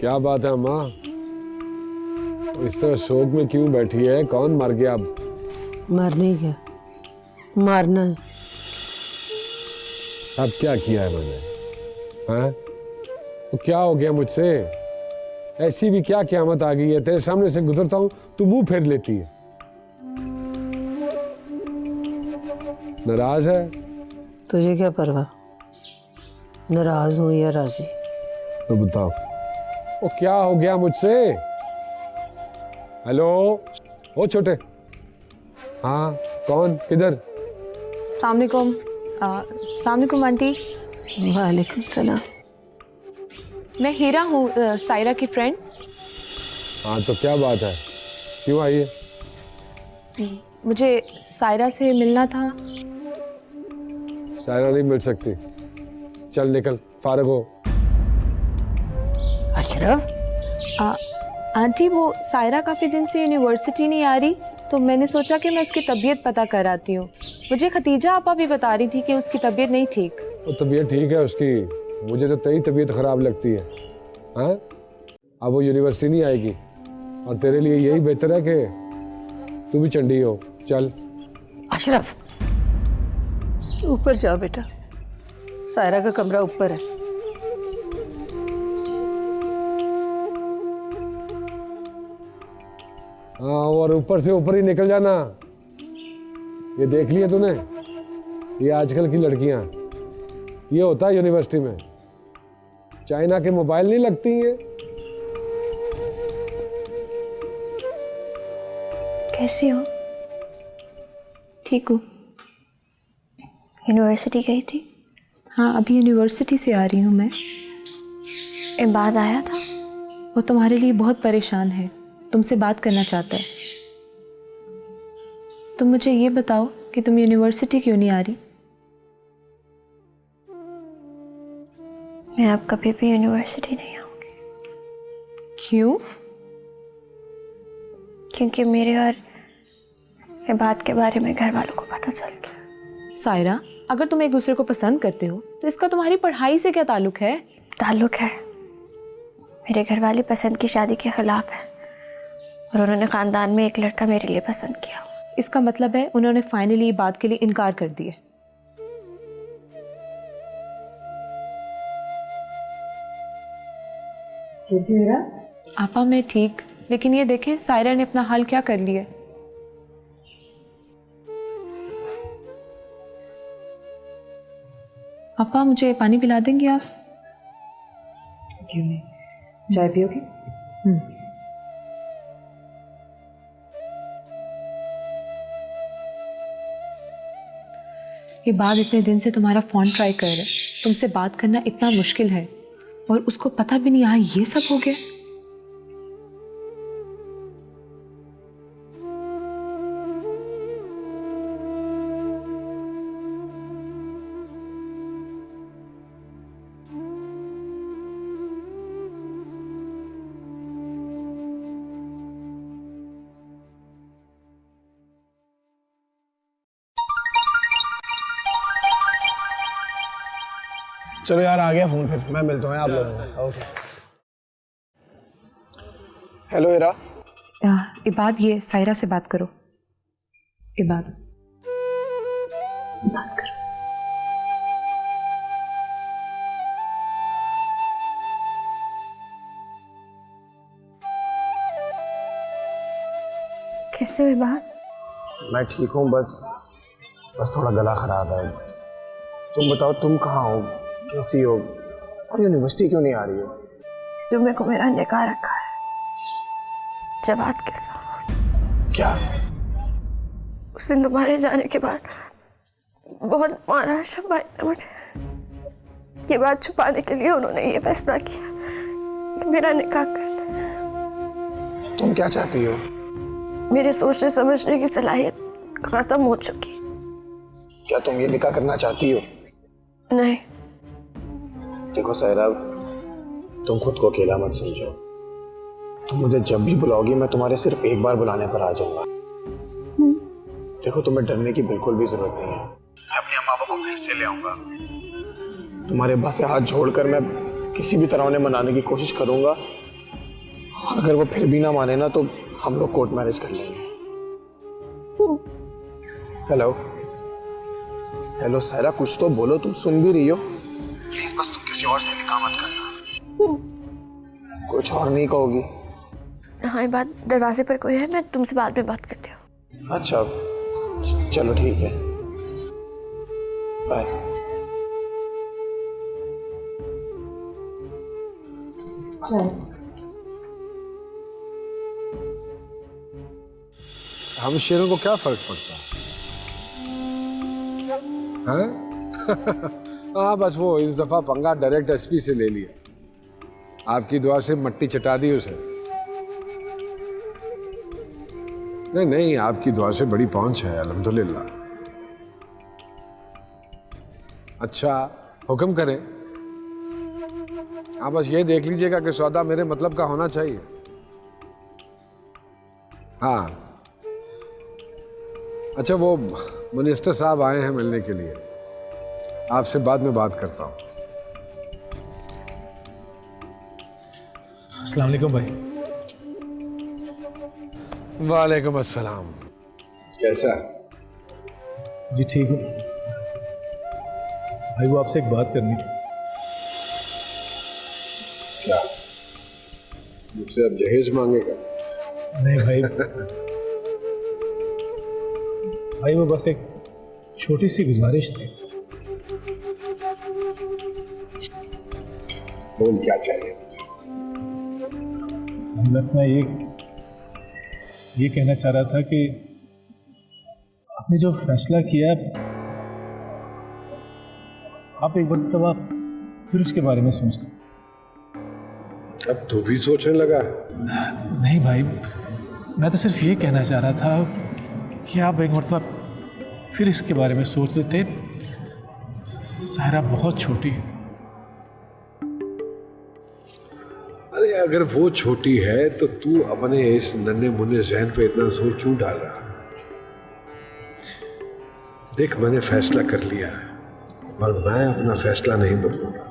क्या बात है अम्मा, इस तरह शोक में क्यों बैठी है? कौन मर गया? अब मरने क्या, मारना है। अब क्या किया है मैंने? हाँ, तो क्या हो गया मुझसे? ऐसी भी क्या क़यामत आ गई है? तेरे सामने से गुजरता हूँ तू मुंह फेर लेती है। नाराज है? तुझे क्या परवाह, नाराज हूं या राजी? तो बताओ, वो क्या हो गया मुझसे? हेलो, ओ छोटे। हाँ, कौन, किधर? अस्सलामुअलैकुम। अस्सलामुअलैकुम आंटी। वालेकुम सलाम। मैं हीरा हूँ, सायरा की फ्रेंड। हाँ, तो क्या बात है, क्यों आई है? मुझे सायरा से मिलना था। सायरा नहीं मिल सकती, चल निकल, फारिग हो। अशरफ, आंटी वो सायरा काफ़ी दिन से यूनिवर्सिटी नहीं आ रही, तो मैंने सोचा कि मैं उसकी तबीयत पता कर आती हूँ। मुझे खतीजा आपा भी बता रही थी कि उसकी तबीयत नहीं ठीक। वो तबीयत ठीक है उसकी, मुझे तो तेरी तबीयत खराब लगती है। हाँ, अब वो यूनिवर्सिटी नहीं आएगी और तेरे लिए यही बेहतर है कि तू भी चंडी हो। चल। अशरफ ऊपर जाओ बेटा, सायरा का कमरा ऊपर है। हाँ, और ऊपर से ऊपर ही निकल जाना। ये देख लिया तूने, ये आजकल की लड़कियां, ये होता है यूनिवर्सिटी में। चाइना के मोबाइल नहीं लगती हैं। कैसी हो? ठीक हूँ। यूनिवर्सिटी गई थी? हाँ, अभी यूनिवर्सिटी से आ रही हूँ मैं। इबाद आया था? वो तुम्हारे लिए बहुत परेशान है, तुमसे बात करना चाहता है। तुम मुझे ये बताओ कि तुम यूनिवर्सिटी क्यों नहीं आ रही? मैं अब कभी भी यूनिवर्सिटी नहीं आऊँगी। क्यों? क्योंकि मेरे और इबाद के बारे में घर वालों को पता चल गया। सायरा, अगर तुम एक दूसरे को पसंद करते हो तो इसका तुम्हारी पढ़ाई से क्या ताल्लुक है? ताल्लुक है। मेरे घर वाले पसंद की शादी के खिलाफ है और उन्होंने ख़ानदान में एक लड़का मेरे लिए पसंद किया। इसका मतलब है उन्होंने फाइनली बात के लिए इनकार कर दिया। कैसी मेरा? आपा मैं ठीक, लेकिन ये देखें सायरा ने अपना हाल क्या कर लिया। आपा मुझे पानी पिला देंगे आप? क्यों नहीं, चाय पियोगे? ये बात इतने दिन से तुम्हारा फ़ोन ट्राई कर रहा है, तुमसे बात करना इतना मुश्किल है और उसको पता भी नहीं यहाँ ये सब हो गया। चलो यार, आ गया फोन, फिर मैं मिलता हूँ आप लोगों से। ओके। हेलो इरा। इबाद, ये सायरा से बात करो। इबाद, बात करो। कैसे हुई बात? मैं ठीक हूँ, बस थोड़ा गला खराब है। तुम बताओ, तुम कहाँ हो, कैसी हो, और यूनिवर्सिटी क्यों नहीं आ रही हो? इस जुम्मे को मेरा निकाह रखा है जवाद के साथ। क्या? उस दिन तुम्हारे जाने के बाद बहुत मारा शबाई ने मुझे। ये बात छुपाने के लिए उन्होंने ये फैसला किया कि मेरा निकाह कर दे। तुम क्या चाहती हो? मेरे सोचने समझने की सलाहियत खत्म हो चुकी। क्या तुम ये निकाह करना चाहती हो? नहीं। देखो सायरा, तुम खुद को अकेला मत समझो। तुम मुझे जब भी बुलाओगी मैं तुम्हारे सिर्फ एक बार बुलाने पर आ जाऊंगा। देखो, तुम्हें डरने की बिल्कुल भी जरूरत नहीं है। मैं अपने अम्मा बाबा को फिर से ले आऊंगा। तुम्हारे अब्बा से हाथ जोड़कर मैं किसी भी तरह उन्हें मनाने की कोशिश करूंगा और अगर वो फिर भी ना माने ना तो हम लोग कोर्ट मैरिज कर लेंगे। हेलो हेलो सायरा, कुछ तो बोलो, तुम सुन भी रही हो? प्लीज बस तुम किसी और से निकाह मत करना। कुछ और नहीं कहोगी? हाँ, ये बात दरवाजे पर कोई है, मैं तुमसे बाद में बात करती हूँ। अच्छा चलो ठीक है, बाय। चाय। हम शेरों को क्या फर्क पड़ता है? हाँ बस वो इस दफा पंगा डायरेक्ट एसपी से ले लिया। आपकी दुआ से मट्टी चटा दी उसे। नहीं नहीं, आपकी दुआ से बड़ी पहुंच है अल्हम्दुलिल्लाह। अच्छा हुक्म करें। आप बस ये देख लीजिएगा कि सौदा मेरे मतलब का होना चाहिए। हाँ अच्छा, वो मिनिस्टर साहब आए हैं मिलने के लिए, आपसे बाद में बात करता हूँ। अस्सलाम वालेकुम भाई। वालेकुम अस्सलाम। कैसा? जी ठीक हूँ भाई, वो आपसे एक बात करनी थी। क्या? मुझसे अब जहेज मांगेगा? नहीं भाई भाई वो बस एक छोटी सी गुजारिश थी। बोल क्या चाहिए तुझे? बस मैं ये कहना चाह रहा था कि आपने जो फैसला किया, आप एक मरतबा फिर उसके बारे में सोच लें। अब तू भी सोचने लगा? नहीं भाई, मैं तो सिर्फ ये कहना चाह रहा था कि आप एक मरतबा फिर इसके बारे में सोच लेते। सायरा बहुत छोटी है। अरे अगर वो छोटी है तो तू अपने इस नन्हे मुन्ने जहन पे इतना जोर क्यों डाल रहा है? देख मैंने फैसला कर लिया है और मैं अपना फैसला नहीं बदलूंगा।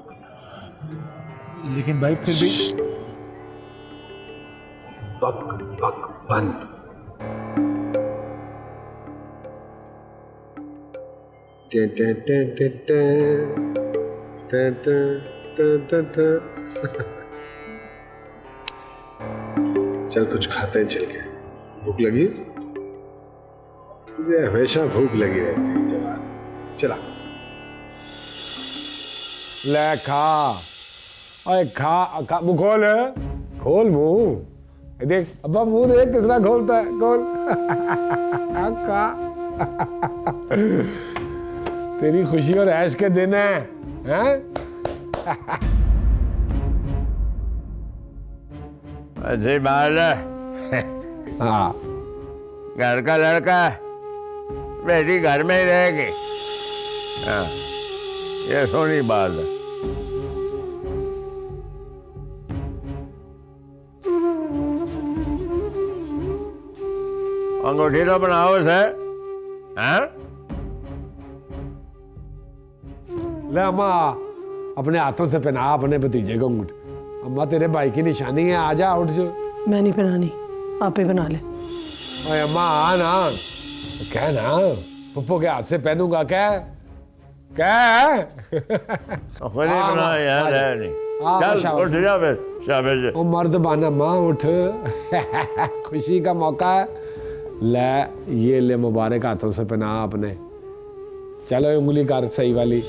लेकिन भाई फिर भी बक बक बंद। टे टे टे टे टे टे टे टे टे। चल कुछ खाते हैं चल के। भूख लगी? तुझे हमेशा भूख लगी रहती है जवान। चला ले खा। ओए खा खा, मुंह खोल। खोल मुंह। देख अब्बा मुंह देख कितना खोलता है। खोल। खा। तेरी खुशी और ऐश के दिन है, हैं? अजय बाल हाँ घर का लड़का बेटी घर में ही रहेगी। हाँ, ये सोनी बात है। अंगूठी तो बनाओ से। हाँ? ले अम्मा अपने हाथों से पहना अपने भतीजे को अंगूठी। अम्मा तेरे भाई की निशानी है, आजा उठ जो। मैं नहीं बनानी, आप ही बना ले। ओए अम्मा आ ना, कह ना पप्पू के हाथ से पहनूंगा। कह खुद ही बना यार है नहीं। चल उठ जा फिर शाबाश। ओ मर्द बन अम्मा उठ। खुशी का मौका है। ले ये ले मुबारक हाथों से पहना अपने। चलो उंगली कर सही वाली।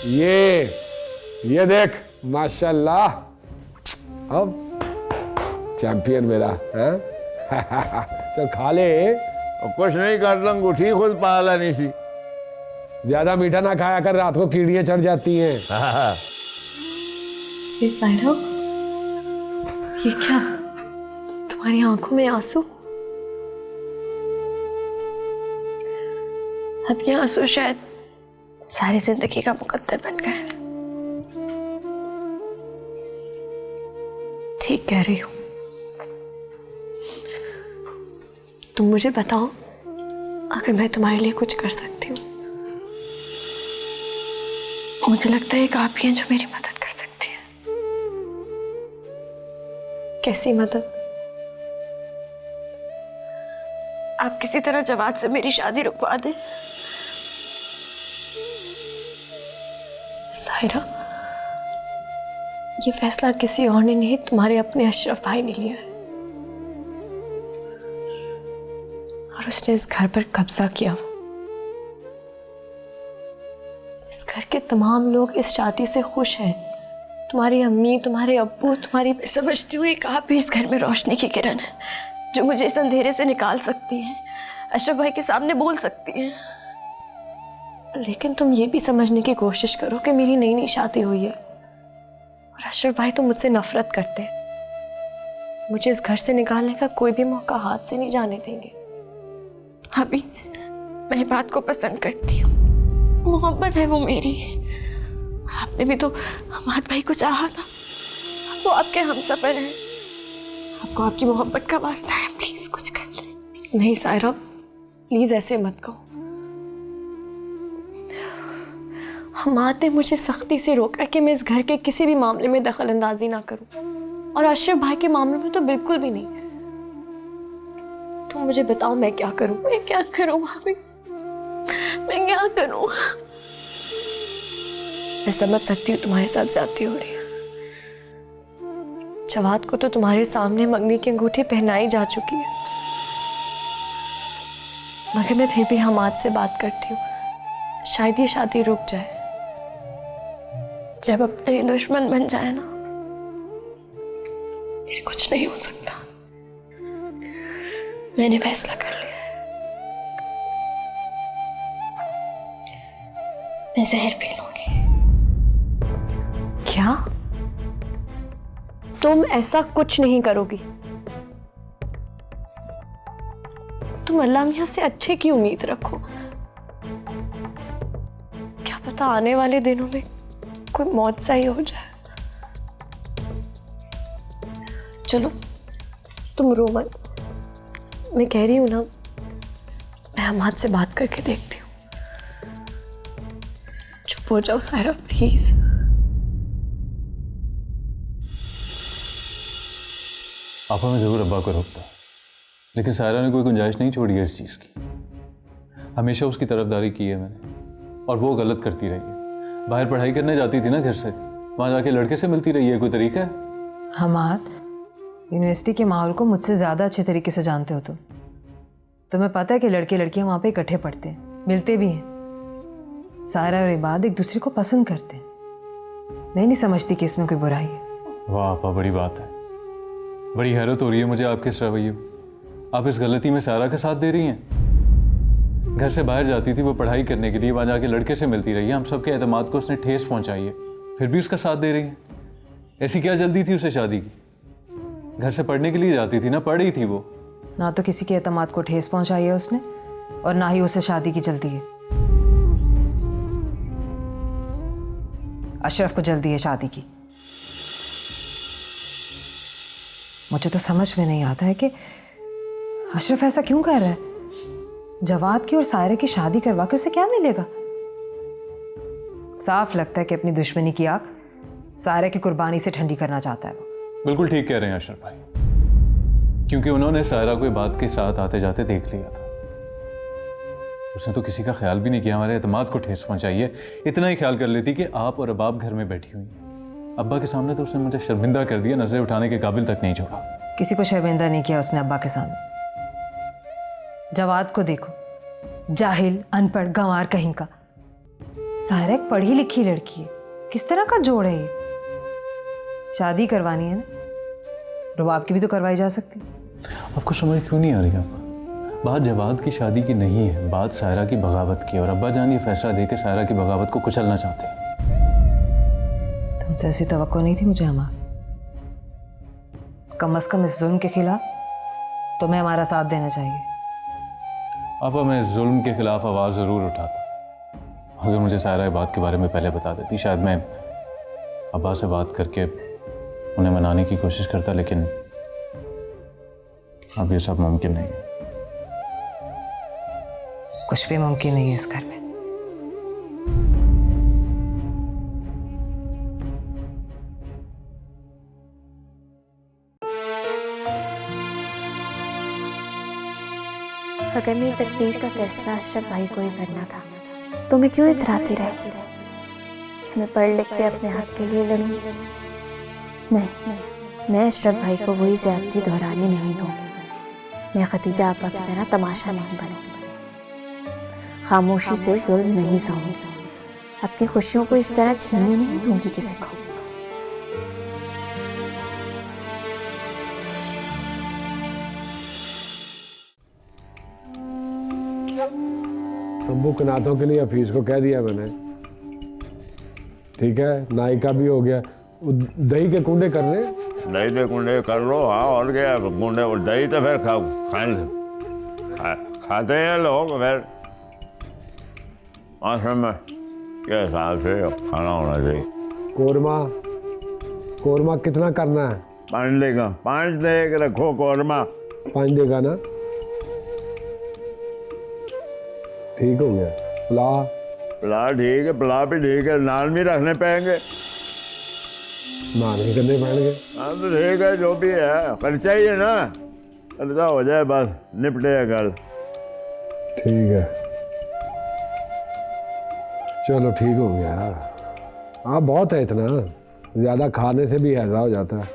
ये देख माशाल्लाह, अब चैंपियन मेरा है। चल खा ले। कुछ नहीं कर लूँ, अंगूठी खुद पाला नहीं सी। ज्यादा मीठा ना खाया कर, रात को कीड़ियां चढ़ जाती हैं। ये सायरा, ये क्या? तुम्हारी आंखों में आंसू? अब ये आंसू शायद सारी जिंदगी का मुकद्दर बन गए। ठीक कह रही हूँ। तुम मुझे बताओ, अगर मैं तुम्हारे लिए कुछ कर सकती हूँ मुझे लगता है एक आप ही हैं जो मेरी मदद कर सकती हैं। कैसी मदद? आप किसी तरह जवाद से मेरी शादी रुकवा दें। सायरा, ये फैसला किसी और ने नहीं, तुम्हारे अपने अशरफ भाई ने लिया है। और उसने इस घर पर कब्जा किया। इस घर के तमाम लोग इस शादी से खुश हैं। तुम्हारी अम्मी, तुम्हारे अब्बू, तुम्हारी, मैं समझती हूँ एक आप ही इस घर में रोशनी की किरण है जो मुझे इस अंधेरे से निकाल सकती है, अशरफ भाई के सामने बोल सकती है। लेकिन तुम ये भी समझने की कोशिश करो कि मेरी नई नई शादी हुई है और अशरफ भाई तो मुझसे नफरत करते हैं। मुझे इस घर से निकालने का कोई भी मौका हाथ से नहीं जाने देंगे। अभी मैं इस बात को पसंद करती हूँ, मोहब्बत है वो मेरी। आपने भी तो हमारे भाई को चाहा था, वो आपके हमसफर हैं। आपको आपकी मोहब्बत का वास्ता है, प्लीज कुछ कर दे। नहीं सायरा, प्लीज ऐसे मत कहो। हमाद ने मुझे सख्ती से रोका कि मैं इस घर के किसी भी मामले में दखल अंदाजी ना करूं, और अशरफ भाई के मामले में तो बिल्कुल भी नहीं। तुम मुझे बताओ मैं क्या करूं? मैं क्या करूं भाभी, मैं क्या करूं? मैं समझ सकती हूँ तुम्हारे साथ ज्यादती हो रही है। जवाद को तो तुम्हारे सामने मंगनी की अंगूठी पहनाई जा चुकी है, मगर मैं फिर भी हमाद से बात करती हूँ, शायद ये शादी रुक जाए। जब अपने दुश्मन बन जाए ना, फिर कुछ नहीं हो सकता। मैंने फैसला कर लिया है, मैं जहर पी लूंगी। क्या? तुम ऐसा कुछ नहीं करोगी? तुम अल्लाह मियां से अच्छे की उम्मीद रखो। क्या पता आने वाले दिनों में कोई मौत सा ही हो जाए। चलो तुम रो मत, मैं कह रही हूं ना, मैं हमाद से बात करके देखती हूँ। चुप हो जाओ सायरा प्लीज। आपा मैं जरूर अब्बा को रोकता, लेकिन सायरा ने कोई गुंजाइश नहीं छोड़ी है इस चीज की। हमेशा उसकी तरफदारी की है मैंने, और वो गलत करती रही है। बाहर पढ़ाई करने जाती थी ना घर से, वहां जाके लड़के से मिलती रही है। कोई तरीका है? हमाद, यूनिवर्सिटी के माहौल को मुझसे ज़्यादा अच्छे तरीके से जानते हो तुम। तुम्हें पता है कि लड़के लड़कियां वहाँ पे इकट्ठे पढ़ते हैं, मिलते भी हैं। सायरा और इबाद एक दूसरे को पसंद करते हैं। मैं नहीं समझती कि इसमें कोई बुराई है। वाह आपा, बड़ी बात है। बड़ी हैरत हो रही है मुझे आपके इस रवैये। आप इस गलती में सायरा का साथ दे रही हैं। घर से बाहर जाती थी वो पढ़ाई करने के लिए, वहाँ जाके लड़के से मिलती रही है। हम सबके एतमाद को उसने ठेस पहुँचाई है, फिर भी उसका साथ दे रही हैं। ऐसी क्या जल्दी थी उसे शादी की? घर से पढ़ने के लिए जाती थी ना, पढ़ रही थी वो। ना तो किसी के एतमाद को ठेस पहुंचाई है उसने, और ना ही उसे शादी की जल्दी है। अशरफ को जल्दी है शादी की। मुझे तो समझ में नहीं आता है कि अशरफ ऐसा क्यों कर रहा है। जवाद की और सायरा की शादी करवा के उसे क्या मिलेगा? साफ लगता है कि अपनी दुश्मनी की आग सायरा की कुर्बानी से ठंडी करना चाहता है वो। बिल्कुल ठीक कह रहे हैं अशरफ भाई, क्योंकि उन्होंने सायरा को बात के साथ आते जाते देख लिया था। उसने तो किसी का ख्याल भी नहीं किया, हमारे एतमाद को ठेस पहुंचाई है। इतना ही ख्याल कर लेती कि आप और अबाब घर में बैठी हुई। अब्बा के सामने तो उसने मुझे शर्मिंदा कर दिया, नजरें उठाने के काबिल तक नहीं छोड़ा। किसी को शर्मिंदा नहीं किया उसने अब्बा के सामने। जवाद को देखो, जाहिल, अनपढ़, गंवार कहीं का। सायरा एक पढ़ी लिखी लड़की है, किस तरह का जोड़ है ये? शादी करवानी है ना, रुबाब की भी तो करवाई जा सकती। आपको समझ क्यों नहीं आ रही? आप बात जवाद की शादी की नहीं है, बात सायरा की बगावत की, और अब्बा जान ये फैसला देकर सायरा की बगावत को कुचलना चाहते हैं। तुमसे ऐसी तवक्को नहीं थी मुझे हमारा। कम से कम इस जुल्म के खिलाफ तुम्हें हमारा साथ देना चाहिए। आपा मैं जुल्म के खिलाफ आवाज़ ज़रूर उठाता, अगर मुझे सायरा बात के बारे में पहले बता देती। शायद मैं अब्बा से बात करके उन्हें मनाने की कोशिश करता, लेकिन अब ये सब मुमकिन नहीं है। कुछ भी मुमकिन नहीं है इस घर में। अगर मेरी तकदीर का फैसला अशरफ भाई को ही करना था तो मैं क्यों इतराती रही कि मैं पढ़ लिख के अपने हक के लिए लड़ूंगी? नहीं, मैं अशरफ भाई को वही ज्यादती दोहराने नहीं दूंगी। मैं खतीजा आपा की तरह तमाशा नहीं बनूंगी। खामोशी से जुल्म नहीं सहूंगी। अपनी खुशियों को इस तरह छीनने नहीं दूंगी किसी को। तंबू कनातों के लिए हफीज को कह दिया मैंने, ठीक है? नाई का भी हो गया। दही के कुंडे कर रहे? दही के कुंडे कर लो। हाँ, और क्या कुंडे और दही तो फिर खाते हैं लोग। फिर मौसम में के हिसाब से खाना होना चाहिए। कोरमा कितना करना है? 5 देगा, 5 दे के रखो कोरमा। 5 देगा ना? ठीक हो गया। पुलाव ठीक है, पुलाव भी ठीक है। नान भी रखने पाएंगे? नान भी करने पाएंगे। हाँ तो ठीक है, जो भी है खर्चा ही है ना, खर्चा हो जाए बस, निपटे कल। ठीक है, चलो ठीक हो गया। हाँ बहुत है, इतना ज़्यादा खाने से भी हैजा हो जाता है।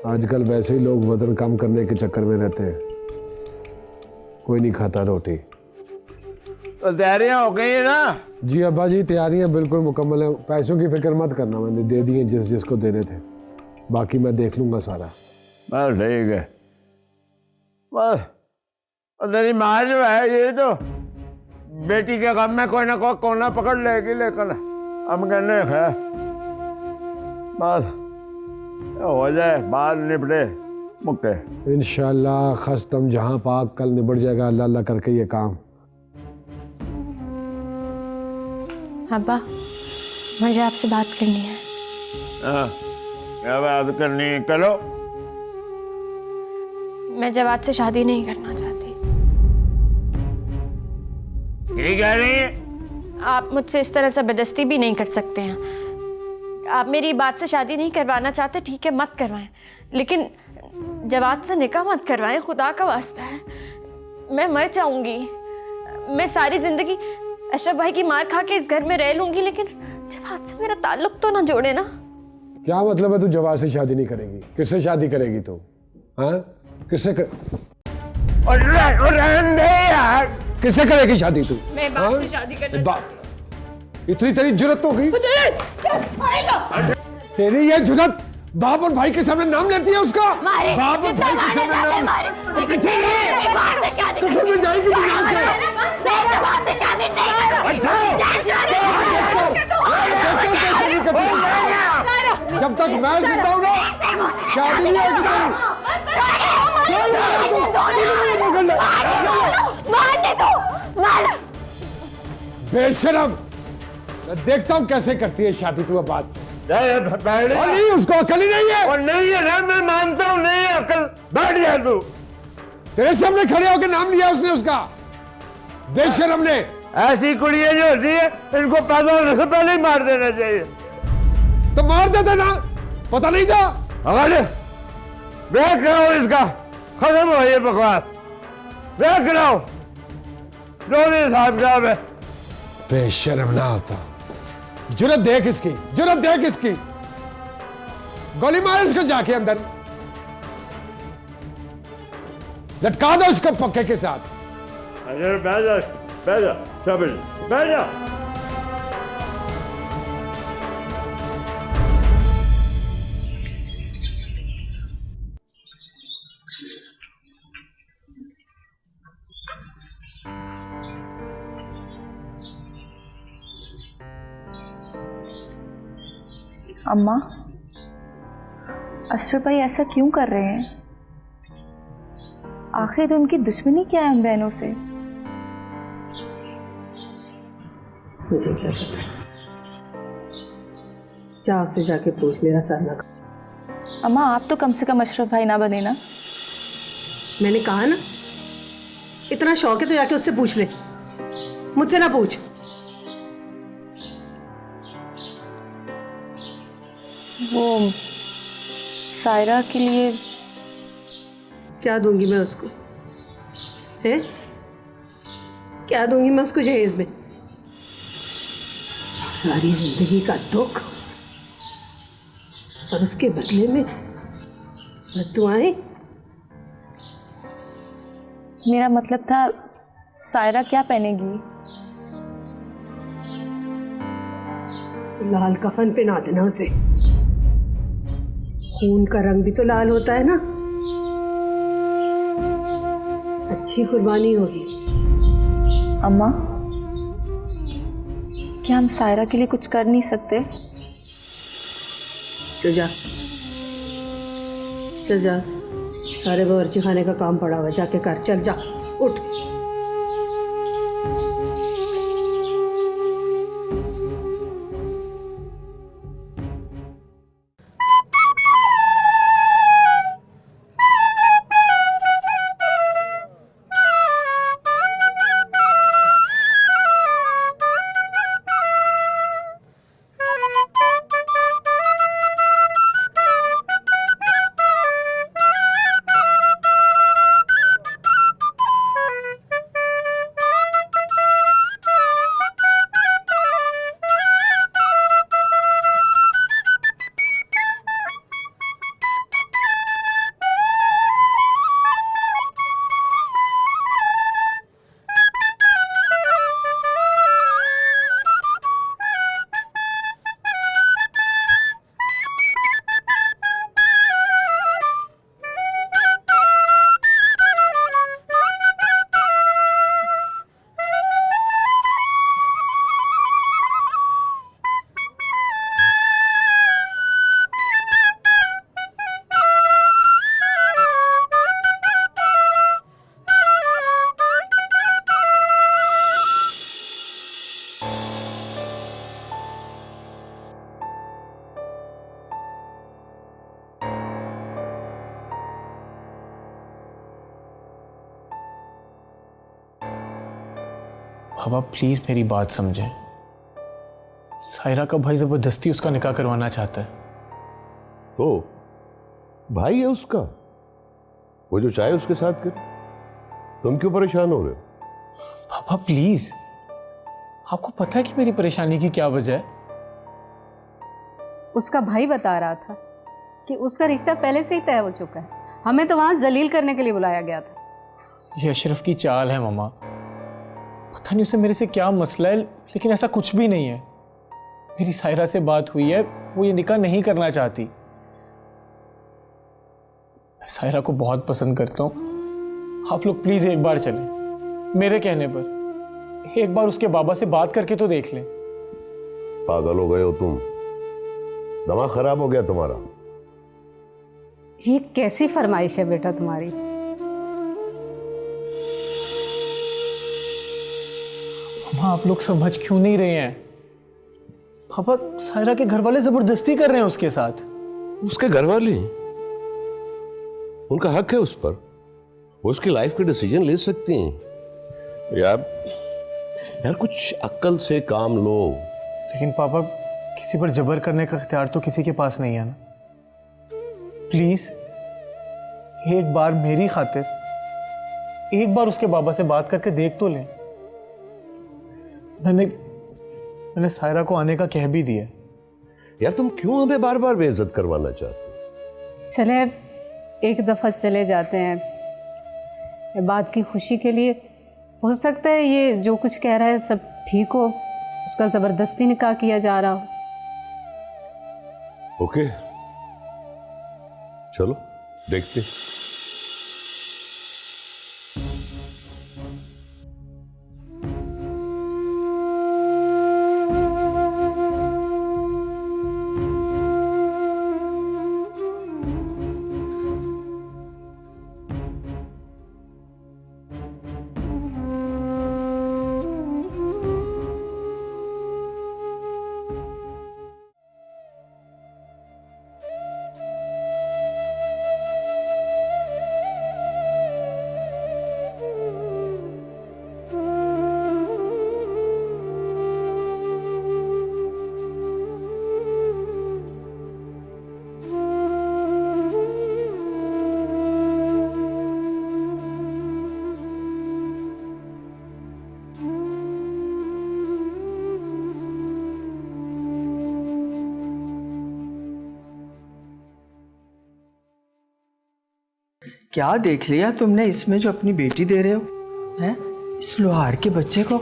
आजकल वैसे ही लोग वजन कम करने के चक्कर में रहते हैं, कोई नहीं खाता रोटी। तो तैयारियां हो गई है ना? जी अब्बा जी, तैयारियां बिल्कुल मुकम्मल है। पैसों की फिक्र मत करना, मैंने दे दिए जिसको देने थे, बाकी मैं देख लूंगा सारा। बस ठीक है। बस तेरी माँ जो है ये तो बेटी के गम में कोई ना कोई कोना पकड़ लेगी, लेकिन हम कहने है बस हो जाए, बात निपटे मुक्के। इंशाल्लाह खस्तम जहां पाक कल निबट जाएगा अल्लाह अल्लाह करके ये काम। अब्बा, मुझे आपसे बात करनी है। हाँ, क्या बात करनी है? करो। मैं जवाद से शादी नहीं करना चाहती। ये कह रही है? आप मुझसे इस तरह जबरदस्ती भी नहीं कर सकते हैं। आप मेरी बात से शादी नहीं करवाना चाहते, ठीक है, मत करवाएं, लेकिन जवाद से निकाह मत करवाएं, खुदा का वास्ता है। मैं मर जाऊंगी, मैं सारी जिंदगी अशरफ भाई की मार खा के इस घर में रह लूंगी, लेकिन जवाद से मेरा ताल्लुक तो ना जोड़े ना। क्या मतलब है तू जवाद से शादी नहीं करेगी? किससे शादी करेगी तू? हाँ, किससे यार, किससे करेगी शादी तू? मैं बाप से शादी करना चाहती हूँ। इतनी तेरी जुर्रत हो गई? तेरी ये जुर्रत बाप और भाई के सामने नाम लेती है उसका? बाप और भाई के सामने नाम तो फिर मैं जाएगी यहाँ से। जब तक मैं जिंदा हूँ ना, शादी नहीं होगी। बेशरम, मैं देखता हूँ कैसे करती है शादी तू बात से। और नहीं, उसको अकल ही नहीं है। और नहीं है ना, मैं मानता हूँ नहीं है अकल। बैठ जा तू। तेरे सामने खड़े होकर नाम लिया उसने उसका, बेशरम ने। ऐसी कुड़ियां जो होती है इनको पैदा होने से पहले ही मार देना चाहिए। तो मार देता ना, पता नहीं था? अरे देख रहा हूँ इसका, खत्म हो ये बकवास। देख रहा हूँ जो भी हिसाब किताब है। बेशरम ना होता। जुर्रत देख इसकी, जुर्रत देख इसकी। गोली मार इसको जाके अंदर, लटका दो उसको पक्के के साथ। अरे बैठ जा शाबाश, बैठ जा। अम्मा, अशरफ भाई ऐसा क्यों कर रहे हैं? आखिर उनकी दुश्मनी क्या है हम बहनों से? मुझे क्या पता, जाओ से जाके पूछ लेना सरना। अम्मा, आप तो कम से कम अशरफ भाई ना बने ना। मैंने कहा ना, इतना शौक है तो जाके उससे पूछ ले, मुझसे ना पूछ। वो सायरा के लिए क्या दूंगी मैं उसको? है? क्या दूंगी मैं उसको जहेज में? सारी जिंदगी का दुख और उसके बदले में बद्दुआएं। मेरा मतलब था सायरा क्या पहनेगी? लाल कफन पहना देना उसे। खून का रंग भी तो लाल होता है ना। अच्छी कुर्बानी होगी। अम्मा, क्या हम सायरा के लिए कुछ कर नहीं सकते? चल जा, चल जा। सारे बावर्ची खाने का काम पड़ा हुआ, जाके कर। चल जा, उठ। बाबा प्लीज मेरी बात समझें। सायरा का भाई जबरदस्ती उसका निकाह करवाना चाहता है। तो भाई है उसका, वो जो चाहे उसके साथ कर। तुम क्यों परेशान हो रहे हो? पापा प्लीज, आपको पता है कि मेरी परेशानी की क्या वजह है? उसका भाई बता रहा था कि उसका रिश्ता पहले से ही तय हो चुका है। हमें तो वहां जलील करने के लिए बुलाया गया था। ये अशरफ की चाल है मामा। पता नहीं उसे मेरे से क्या मसला है, लेकिन ऐसा कुछ भी नहीं है। मेरी सायरा से बात हुई है, वो ये निकाह नहीं करना चाहती। मैं सायरा को बहुत पसंद करता हूँ। आप लोग प्लीज एक बार चलें, मेरे कहने पर। एक बार उसके बाबा से बात करके तो देख लें। पागल हो गए हो तुम? दिमाग खराब हो गया तुम्हारा? ये कैसी फरमाइश है बेटा तुम्हारी? मामा आप लोग समझ क्यों नहीं रहे हैं? पापा सायरा के घर वाले जबरदस्ती कर रहे हैं उसके साथ। उसके घर वाले, उनका हक है उस पर। वो उसकी लाइफ के डिसीजन ले सकती हैं। यार कुछ अक्ल से काम लो। लेकिन पापा किसी पर जबर करने का इख्तियार तो किसी के पास नहीं है ना। प्लीज एक बार मेरी खातिर एक बार उसके बाबा से बात करके देख तो लें। मैंने सायरा को आने का कह भी दिया। यार तुम क्यों हमें बार बार बेइज्जत करवाना चाहते हो? चले एक दफा चले जाते हैं, ये बात की खुशी के लिए। हो सकता है ये जो कुछ कह रहा है सब ठीक हो, उसका जबरदस्ती निकाह किया जा रहा हो। ओके चलो देखते। क्या देख लिया तुमने इसमें जो अपनी बेटी दे रहे हो, हैं? इस लोहार के बच्चे को?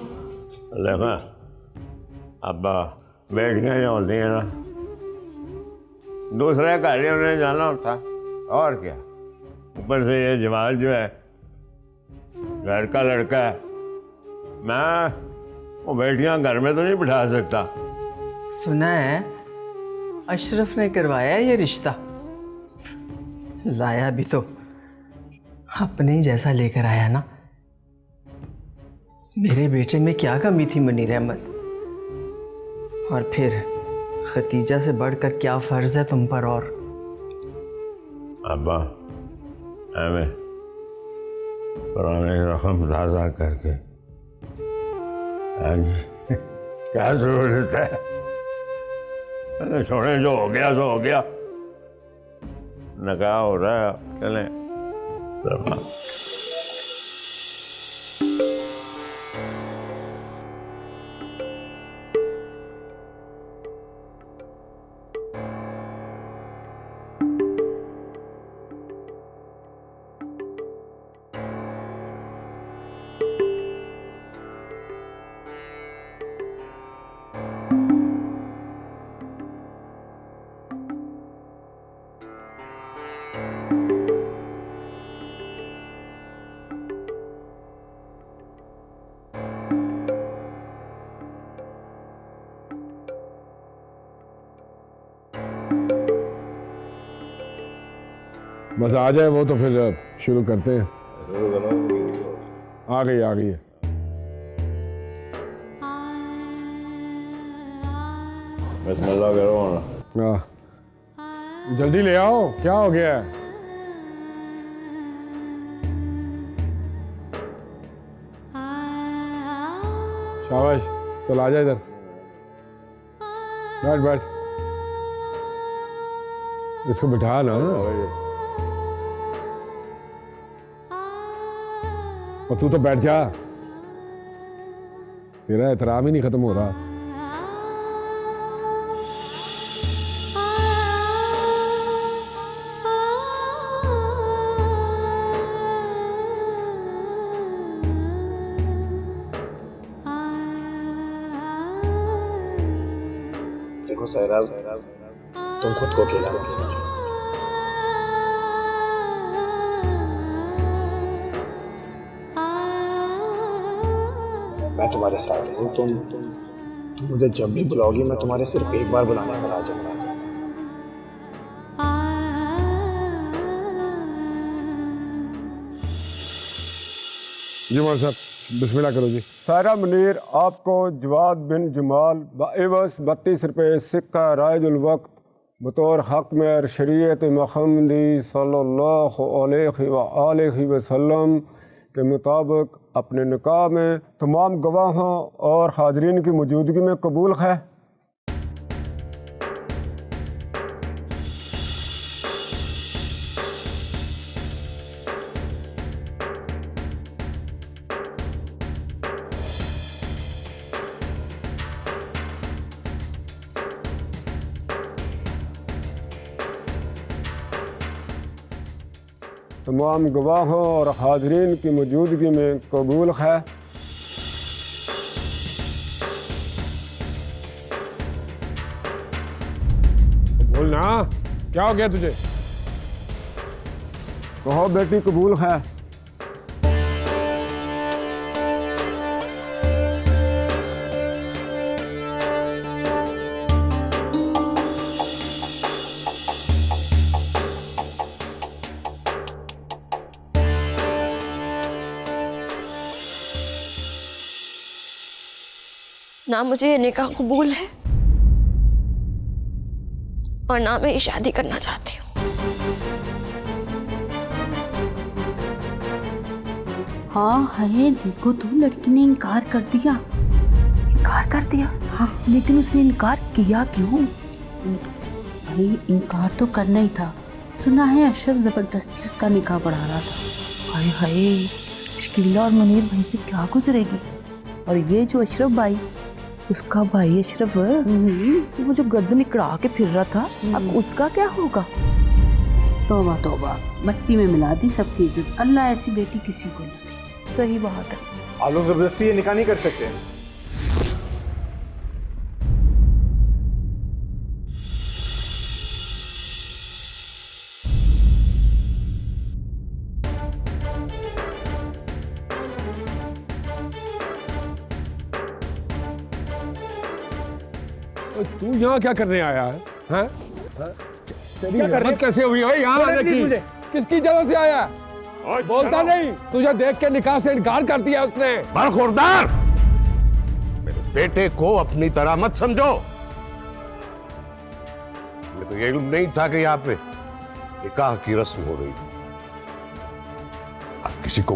देखा अब बेटियाँ जो होती हैं ना, दूसरे घर उन्हें जाना होता और क्या। ऊपर से ये जमाल जो है घर का लड़का है, मैं वो बेटियां घर में तो नहीं बिठा सकता। सुना है अशरफ ने करवाया ये रिश्ता, लाया भी तो अपने ही जैसा लेकर आया ना। मेरे बेटे में क्या कमी थी मुनीर अहमद, और फिर खतीजा से बढ़कर क्या फर्ज है तुम पर। और अब्बा हमें पुराने रकम ताज़ा करके क्या जरूरत है, छोड़े जो हो गया सो हो गया, निकाह हो रहा है, चलें। बस आ जाए वो तो फिर शुरू करते हैं। आ गई है। बिस्मिल्लाह करो ना। जल्दी ले आओ, क्या हो गया है? शाबाश, चल आ जा इधर, बैठ। इसको बिठा ना, और तू तो बैठ जा, तेरा एहतराम ही नहीं खत्म हो रहा। देखो सायरा, तुम खुद को अकेला मत समझो। मैं तुम्हारे साथ हूँ। तुम मुझे जब भी बुलाओगी मैं तुम्हारे सिर्फ एक बार बुलाने पर आ जाऊंगा। जी मौलाना साहब, बिस्मिल्लाह करो जी। सायरा मुनीर आपको जवाद बिन जमाल बाइवस 32 रुपये सिक्का रायजुल वक्त बतौर हक में शरीयत मुहम्मदी सल्लल्लाहु अलैहि वसल्लम के मुताबिक अपने निकाह में तमाम गवाहों और हाजरीन की मौजूदगी में कबूल है। तमाम गवाहों और हाजरीन की मौजूदगी में कबूल है। बोलना, क्या हो गया तुझे? कहो बेटी कबूल है। ना मुझे ये निकाह कबूल है और ना मैं ये शादी करना चाहती हूँ। हाँ है, देखो तो लड़की ने इनकार कर दिया। इनकार कर दिया? हाँ, लेकिन उसने इनकार किया क्यों? भाई इनकार तो करना ही था। सुना है अशरफ जबरदस्ती उसका निकाह बढ़ा रहा था। हाय हाय, शकीला और मुनीर भाई पे क्या गुजरेगी। और ये जो अशरफ भाई, उसका भाई अशरफ, वो जो गर्दन इकड़ा के फिर रहा था, अब उसका क्या होगा? तौबा तौबा, मट्टी में मिला दी सबकी इज्जत। अल्लाह ऐसी बेटी किसी को ना दे। सही बात है। आप लोग जबरदस्ती ये निकाह नहीं कर सकते। तू यहाँ क्या करने आया है? हैं? तेरी हिम्मत कैसे हुई है यहाँ आने की? किसकी इजाजत से आया? बोलता नहीं, तुझे देख के निकाह से इनकार कर दिया उसने। बरखुरदार, मेरे बेटे को अपनी तरह मत समझो। मुझे तो ये इल्म नहीं था कि यहाँ पे निकाह की रस्म हो रही। आप किसी को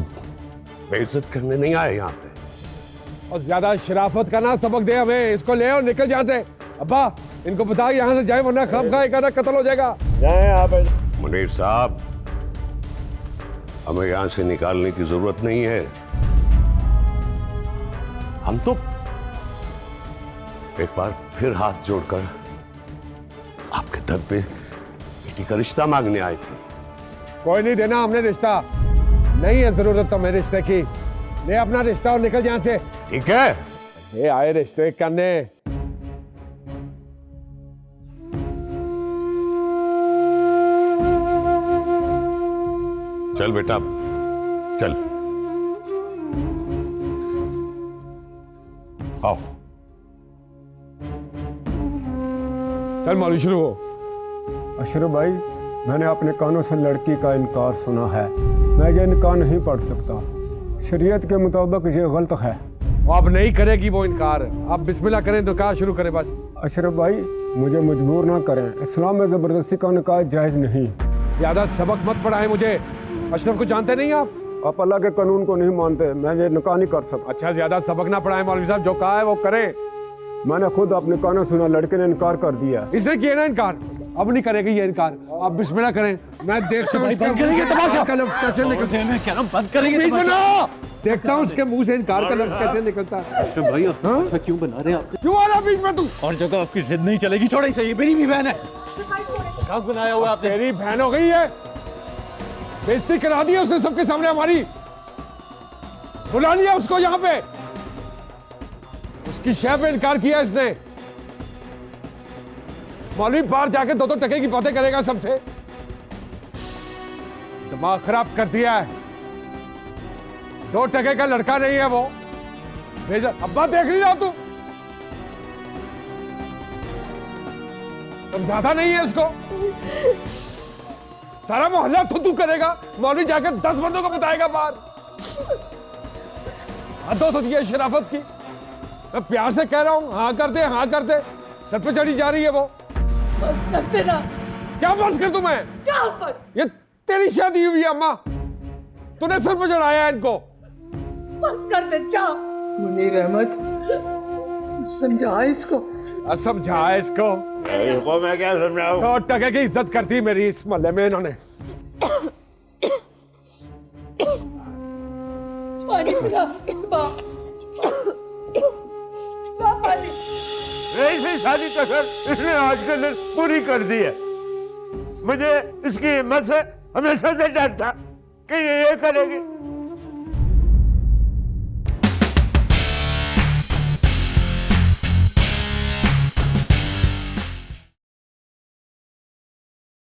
बेइज्जत करने नहीं आए यहाँ पे। और ज्यादा शराफत का ना सबक दे हमें। इसको ले और निकल यहाँ से। अब्बा, इनको बता यहाँ से जाए वरना खामखा का कत्ल हो जाएगा। जाए आप। मुनीर साहब, हमें यहां से निकालने की जरूरत नहीं है। हम तो एक बार फिर हाथ जोड़कर आपके दर पे बेटी का रिश्ता मांगने आए थे। कोई नहीं देना हमने रिश्ता। नहीं है जरूरत तो मेरे रिश्ते की। ले अपना रिश्ता और निकल यहाँ से। ठीक है, ये आए रिश्ते करने। चल बेटा, चल आओ। चल मौलवी शुरू हो। अशरफ भाई, मैंने अपने कानों से लड़की का इनकार सुना है। मैं ये इनकार नहीं पढ़ सकता। शरीयत के मुताबिक ये गलत है। अब नहीं करेगी वो इनकार। अब बिस्मिल्लाह करें, निकाह शुरू करें बस। अशरफ भाई, मुझे मजबूर ना करें। इस्लाम में जबरदस्ती का निकाह जायज नहीं। ज्यादा सबक मत पढ़ाएं मुझे। अशरफ को जानते नहीं आप? आप अल्लाह के कानून को नहीं मानते। मैं ये निकाह नहीं कर सकता। अच्छा, ज्यादा सबक ना पढ़ाएं मौलवी साहब। जो कहा है वो करें। मैंने खुद अपने कानों सुना, लड़के ने इनकार कर दिया। इसने किया ना इनकार, अब नहीं करेगी ये इनकार। आप बिस्मिल्लाह करें। मैं देखता हूँ इसका तमाशा कैसे निकलते हैं। मैं कह रहा हूँ बंद करेंगे तमाशा। देखता हूँ उसके मुंह से इनकार का लफ्ज कैसे निकलता है। अशरफ भाई, आप क्यों बना रहे हैं? आप क्यों आ रहा बीच में तू? और जगह आपकी जिद नहीं चलेगी। छोड़े चाहिए, मेरी भी बहन है। साथ बनाया हुआ आपने। तेरी बहन हो गई है। बेइज्जती करा दी उसने सबके सामने हमारी। बुला लिया उसको यहाँ पे। उसकी शय पे इनकार किया इसने। मौलवी बाहर जाके दो टके की बातें करेगा सबसे। दिमाग खराब कर दिया है। 2 टके का लड़का नहीं है वो। भेजा अब्बा, देख लीजिए तू। समझाता नहीं है इसको। सारा मोहल्ला थू करेगा। मौलवी जाकर 10 बंदों को बताएगा बाहर। हद होती है शराफत की। मैं प्यार से कह रहा हूं, हाँ कर दे, हाँ कर दे। सर पे चढ़ी जा रही है वो। बस कर देना। क्या बस कर दूं मैं? ये तेरी शादी हुई है अम्मा। तूने सर पे चढ़ाया इनको। बस कर दे, जा। मुनीर अहमद, समझा इसको। समझा इसको। मैं क्या समझाऊं? 2 टके की इज्जत करती मेरी इस मोहल्ले में इन्होंने। पानी पिला। पानी। ऐसी शादी तो सर इसने आज के दिन पूरी कर दी है। मुझे इसकी हिम्मत से हमेशा से डर था कि ये करेगी।